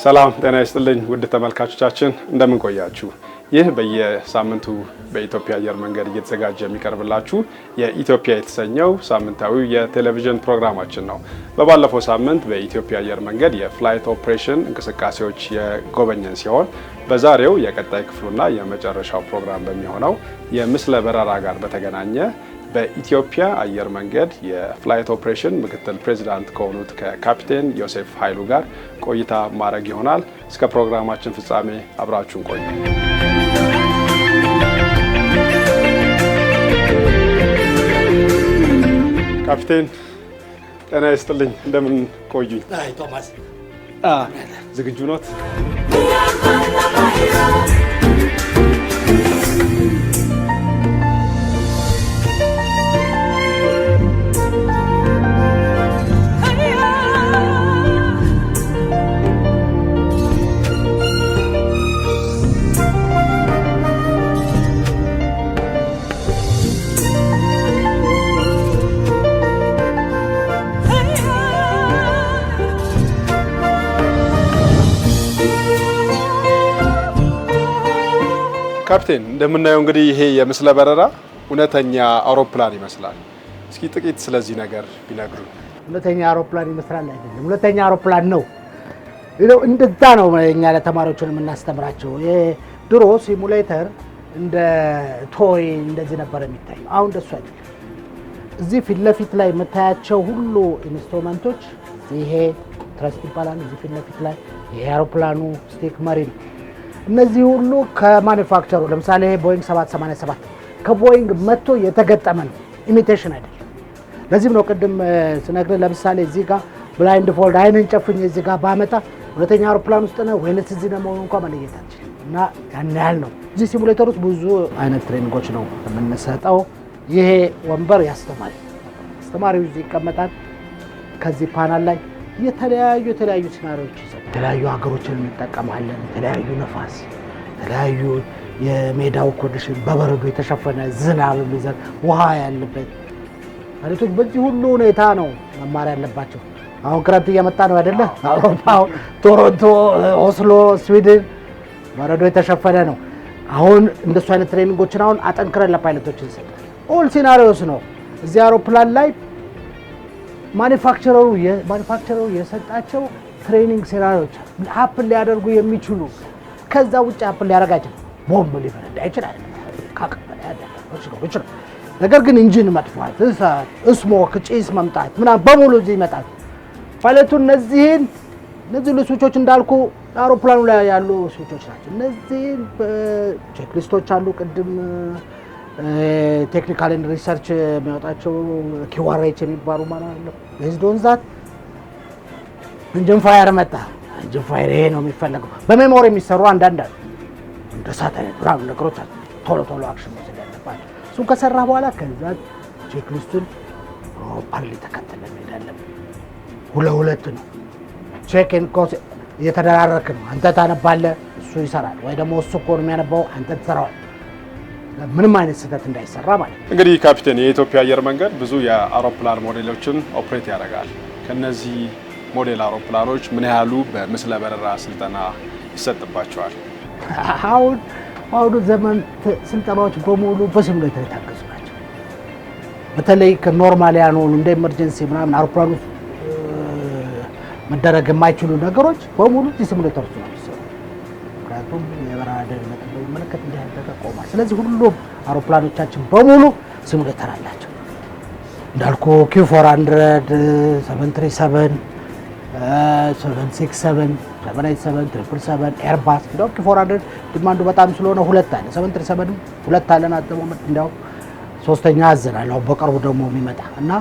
ሰላም ጤና ይስጥልኝ ውድ ተመልካቾቻችን እንደምን ቆያችሁ? ይህ በየሳምንቱ በኢትዮጵያ አየር መንገድ እየተዘጋጀ የሚቀርብላችሁ የኢትዮጵያ የተሰኘው ሳምንታዊ የቴሌቪዥን ፕሮግራማችን ነው። በባለፈው ሳምንት በኢትዮጵያ አየር መንገድ የፍላይት ኦፕሬሽን እንቅስቃሴዎች የጎበኘን ሲሆን በዛሬው የቀጣይ ክፍሉና የመጨረሻው ፕሮግራም በሚሆነው የምስለ በረራ ጋር በተገናኘ በኢትዮጵያ አየር መንገድ የፍላይት ኦፕሬሽን ምክትል ፕሬዚዳንት ከሆኑት ከካፒቴን ዮሴፍ ኃይሉ ጋር ቆይታ ማድረግ ይሆናል። እስከ ፕሮግራማችን ፍጻሜ አብራችሁን ቆዩ። ካፒቴን ጤና ይስጥልኝ፣ እንደምን ቆዩኝ? አይ ቶማስ ዝግጁ ኖት? ካፕቴን እንደምናየው እንግዲህ ይሄ የምስለ በረራ እውነተኛ አውሮፕላን ይመስላል። እስኪ ጥቂት ስለዚህ ነገር ቢነግሩ። እውነተኛ አውሮፕላን ይመስላል አይደለም፣ እውነተኛ አውሮፕላን ነው። እንደዛ ነው እኛ ለተማሪዎችን የምናስተምራቸው። ድሮ ሲሙሌተር እንደ ቶይ እንደዚህ ነበር የሚታየው። አሁን እንደሱ አይደለም። እዚህ ፊት ለፊት ላይ የምታያቸው ሁሉ ኢንስትሩመንቶች ይሄ ትረስት ይባላል። እዚህ ፊት ለፊት ላይ ይሄ አውሮፕላኑ ስቲክ መሪ ነው። እነዚህ ሁሉ ከማኒፋክቸሩ ለምሳሌ ቦይንግ 787 ከቦይንግ መጥቶ የተገጠመ ነው፣ ኢሚቴሽን አይደለም። ለዚህም ነው ቅድም ስነግርህ ለምሳሌ እዚህ ጋር ብላይንድ ፎልድ አይንን ጨፍኜ እዚህ ጋር ባመጣ እውነተኛ አውሮፕላን ውስጥ ነው ወይንስ እዚህ ነው መሆኑን እንኳን መለየት አንችልም። እና ያን ያህል ነው። እዚህ ሲሙሌተር ውስጥ ብዙ አይነት ትሬኒንጎች ነው የምንሰጠው። ይሄ ወንበር አስተማሪው እዚህ ይቀመጣል። ከዚህ ፓናል ላይ የተለያዩ ሲናሪዎች ይዘን የተለያዩ ሀገሮችን እንጠቀማለን። የተለያዩ ነፋስ፣ የተለያዩ የሜዳው ኮንዲሽን፣ በበረዶ የተሸፈነ ዝናብ የሚዘን ውሃ ያለበት ማለቶች በዚህ ሁሉ ሁኔታ ነው መማር ያለባቸው። አሁን ክረምት እየመጣ ነው አይደለ? አውሮፓ፣ ቶሮንቶ፣ ኦስሎ፣ ስዊድን በረዶ የተሸፈነ ነው። አሁን እንደሱ አይነት ትሬኒንጎችን አሁን አጠንክረን ለፓይለቶች እንሰጣለን። ኦል ሲናሪዮስ ነው እዚህ አውሮፕላን ላይ ማኒፋክቸረሩ የሰጣቸው ትሬኒንግ ሴራሪዎች ሀፕን ሊያደርጉ የሚችሉ ከዛ ውጭ ሀፕን ሊያደርጋቸው ቦምብ ሊፈነዳ ይችላል። ነገር ግን ኢንጂን መጥፋት፣ ስሞክ፣ ጭስ መምጣት ምናምን በሙሉ እዚህ ይመጣል። ፓይለቱ እነዚህ ስዊቾች እንዳልኩ አውሮፕላኑ ላይ ያሉ ስዊቾች ናቸው። እነዚህን ቼክሊስቶች አሉ። ቅድም ቴክኒካል ኤንድ ሪሰርች የሚያወጣቸው ኪዋሬች የሚባሉ ማለት ነው። በዝዶን ዛት ኢንጂን ፋየር መጣ። ኢንጂን ፋየር ይሄ ነው የሚፈለገው። በሜሞሪ የሚሰሩ አንዳንድ እንደ ሳተላይት ብራም ነገሮች ቶሎ አክሽን መውሰድ ያለባቸው። እሱን ከሰራ በኋላ ከዛ ቼክሊስቱን ፕሮፐርሊ ተከትለን እንሄዳለን። ሁለት ነው ቼክ ኤንድ ኮንስ እየተደራረክ ነው። አንተ ታነባለህ፣ እሱ ይሰራል። ወይ ደግሞ እሱ እኮ ነው የሚያነባው፣ አንተ ትሰራዋለህ። ምንም አይነት ስህተት እንዳይሰራ ማለት ነው። እንግዲህ ካፒቴን የኢትዮጵያ አየር መንገድ ብዙ የአውሮፕላን ሞዴሎችን ኦፕሬት ያደርጋል። ከነዚህ ሞዴል አውሮፕላኖች ምን ያህሉ በምስለ በረራ ስልጠና ይሰጥባቸዋል? አሁን ዘመን ስልጠናዎች በሙሉ በሲሙሌተር የታገዙ ናቸው። በተለይ ከኖርማል ያልሆኑ እንደ ኢመርጀንሲ ምናምን አውሮፕላኑ መደረግ የማይችሉ ነገሮች በሙሉ ሲሙሌተር ውስጥ ነው የሚሰሩ። ምክንያቱም የበረራ ደህንነትን በሚመለከት እንዲህ አይነት ተቆሟል። ስለዚህ ሁሉም አውሮፕላኖቻችን በሙሉ ሲሙሌተር አላቸው። እንዳልኩ Q400፣ 737፣ 767፣ 787፣ 777፣ ኤርባስ እንደው Q400 ዲማንዱ በጣም ስለሆነ ሁለት አለ። 737 ሁለት አለን አጥሞመት እንደው ሶስተኛ አዘናል። አሁን በቅርቡ ደግሞ የሚመጣ እና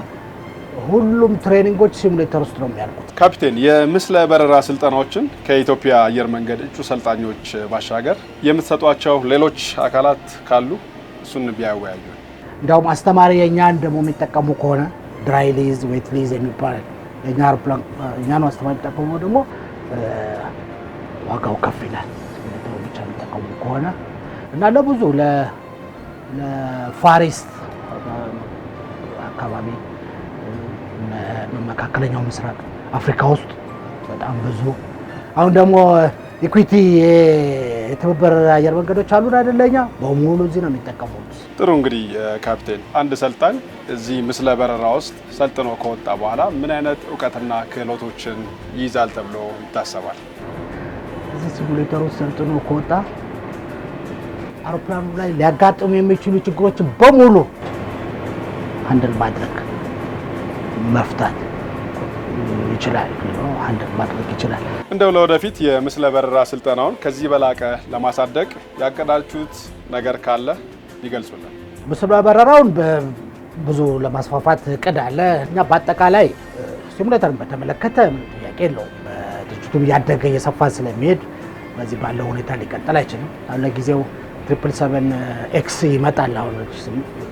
ሁሉም ትሬኒንጎች ሲሙሌተር ውስጥ ነው የሚያልቁት። ካፒቴን የምስለ በረራ ስልጠናዎችን ከኢትዮጵያ አየር መንገድ እጩ ሰልጣኞች ባሻገር የምትሰጧቸው ሌሎች አካላት ካሉ እሱን ቢያወያዩ። እንደውም አስተማሪ የኛን ደግሞ የሚጠቀሙ ከሆነ ድራይ ሊዝ፣ ዌት ሊዝ የሚባል የኛ አውሮፕላን እኛ ነው አስተማሪ የሚጠቀሙ ደግሞ ዋጋው ከፍ ይላል። ሲሙሌተር ብቻ የሚጠቀሙ ከሆነ እና ለብዙ ለፋሪስት አካባቢ መካከለኛው ምስራቅ አፍሪካ ውስጥ በጣም ብዙ አሁን ደግሞ ኢኩዊቲ የትብብር አየር መንገዶች አሉን አይደለኛ በሙሉ እዚህ ነው የሚጠቀሙት። ጥሩ እንግዲህ ካፕቴን፣ አንድ ሰልጣኝ እዚህ ምስለ በረራ ውስጥ ሰልጥኖ ከወጣ በኋላ ምን አይነት እውቀትና ክህሎቶችን ይይዛል ተብሎ ይታሰባል? እዚህ ሲሙሌተር ውስጥ ሰልጥኖ ከወጣ አውሮፕላኑ ላይ ሊያጋጥሙ የሚችሉ ችግሮችን በሙሉ ሃንድል ማድረግ መፍታት ይችላል። ሃንድል ማድረግ ይችላል። እንደው ለወደፊት የምስለ በረራ ስልጠናውን ከዚህ በላቀ ለማሳደግ ያቀዳችሁት ነገር ካለ ይገልጹልን። ምስለ በረራውን ብዙ ለማስፋፋት እቅድ አለ። እኛ በአጠቃላይ ሲሙሌተርን በተመለከተ ጥያቄ የለውም። ድርጅቱም እያደገ እየሰፋ ስለሚሄድ በዚህ ባለው ሁኔታ ሊቀጥል አይችልም። አሁን ለጊዜው 777X ይመጣል። አሁን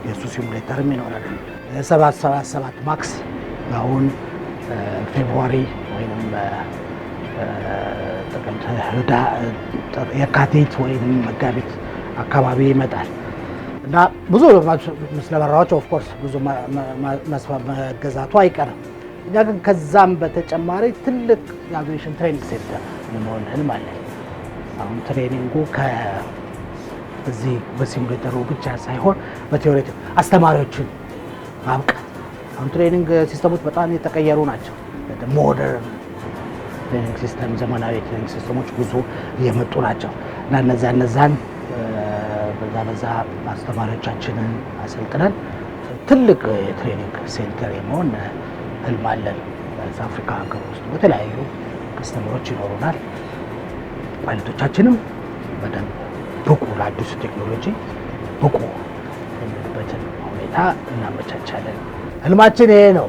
የሱ ሲሙሌተርም ይኖራል። 777 ማክስ አሁን ፌብሩዋሪ ወይም የካቲት ወይም መጋቢት አካባቢ ይመጣል እና ብዙ ምስለ በረራዎች ኦፍ ኮርስ ብዙ መገዛቱ አይቀርም። እኛ ግን ከዛም በተጨማሪ ትልቅ የአቪዬሽን ትሬኒንግ ሴንተር የመሆን ህልም አለን። አሁን ትሬኒንጉ በዚህ በሲሙሌተሩ ብቻ ሳይሆን በቴዎሬቲክ አስተማሪዎችን ማብቃት። አሁን ትሬኒንግ ሲስተሞች በጣም የተቀየሩ ናቸው። ሞደርን ትሬኒንግ ሲስተም፣ ዘመናዊ ትሬኒንግ ሲስተሞች ብዙ እየመጡ ናቸው እና እነዛን በዛ አስተማሪዎቻችንን አሰልጥነን ትልቅ የትሬኒንግ ሴንተር የመሆን ህልም አለን። በአፍሪካ ሀገር ውስጥ በተለያዩ ከስተመሮች ይኖሩናል። ፓይለቶቻችንም በደንብ ብቁ ለአዲሱ ቴክኖሎጂ ብቁ የሚሆኑበትን ሁኔታ እናመቻቻለን። ህልማችን ይሄ ነው።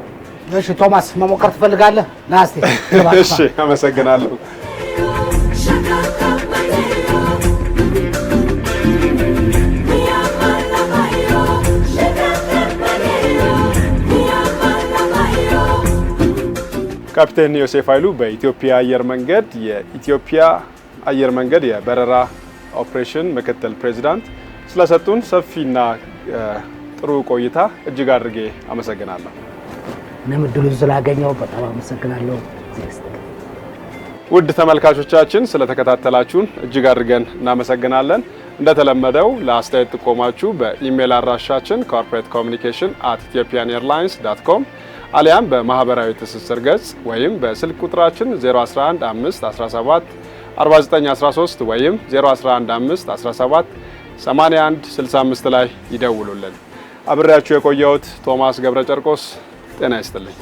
እሺ ቶማስ፣ መሞከር ትፈልጋለህ? ና እስቲ። እሺ፣ አመሰግናለሁ። ካፕቴን ዮሴፍ ኃይሉ በኢትዮጵያ አየር መንገድ የኢትዮጵያ አየር መንገድ የበረራ ኦፕሬሽን ምክትል ፕሬዚዳንት ስለሰጡን ሰፊና ጥሩ ቆይታ እጅግ አድርጌ አመሰግናለሁ። እኔም እድሉን ስላገኘው በጣም አመሰግናለሁ። ውድ ተመልካቾቻችን ስለተከታተላችሁን እጅግ አድርገን እናመሰግናለን። እንደተለመደው ለአስተያየት ጥቆማችሁ በኢሜል አድራሻችን corporatecommunication@ethiopianairlines.com አሊያም በማህበራዊ ትስስር ገጽ ወይም በስልክ ቁጥራችን 011 517 4913 ወይም 011 517 8165 ላይ ይደውሉልን። አብሬያችሁ የቆየሁት ቶማስ ገብረ ጨርቆስ። ጤና ይስጥልኝ።